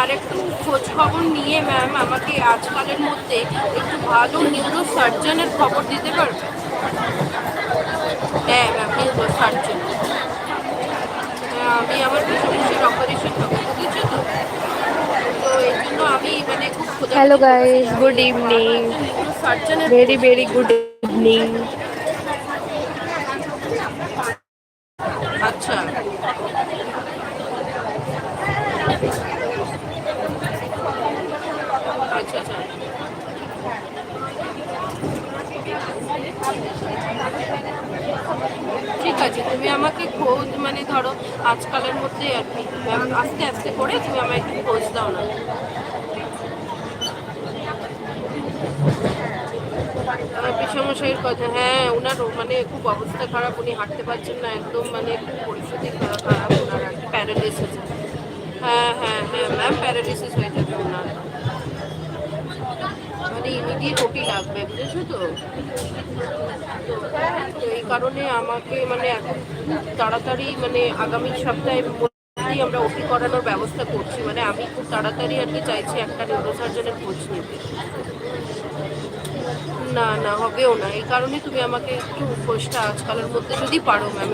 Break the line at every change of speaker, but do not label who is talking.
আর একটু খোঁজ খবর নিয়ে ম্যাম আমাকে আজকালের মধ্যে একটু ভালো নিউরো সার্জনের খবর দিতে পারবে? হ্যাঁ ম্যাম, নিউরো সার্জন। হ্যাঁ, আমি আমার পিছনের অপারেশন হবে, বুঝেছো তো? তো এই জন্য আমি মানে খুব
Hello
খোঁজাখুঁজি করছি
guys,
আমি
good
ভালো
evening.
একটা নিউরো সার্জনের
Very
খোঁজ
very
পেয়ে।
good evening.
আচ্ছা আচ্ছা আচ্ছা। ঠিক আছে, তুমি আমাকে খোঁজ মানে ধরো আজকালের মধ্যে আর কি আস্তে আস্তে করে তুমি আমায় একটু খোঁজ দাও না। পিসমশাইয়ের কথা, হ্যাঁ ওনার মানে খুব অবস্থা খারাপ, উনি হাঁটতে পারছেন না একদম, মানে খুব পরিস্থিতি খারাপ ওনার আর কি, প্যারালিসিস। হ্যাঁ হ্যাঁ হ্যাঁ ম্যাম, প্যারালিসিস হয়ে যাবে ওনার, মানে ইমিডিয়েট ওটি লাগবে, বুঝেছো তো? তো এই কারণে আমাকে মানে এখন খুব তাড়াতাড়ি মানে আগামী সপ্তাহের মধ্যেই আমরা ওটি করানোর ব্যবস্থা করছি, মানে আমি খুব তাড়াতাড়ি আর কি চাইছি একটা নিউরোসার্জনের খোঁজ নিতে। না না, হবেও না, এই কারণে তুমি আমাকে একটু খোঁজটা আজকালের মধ্যে যদি পারো ম্যাম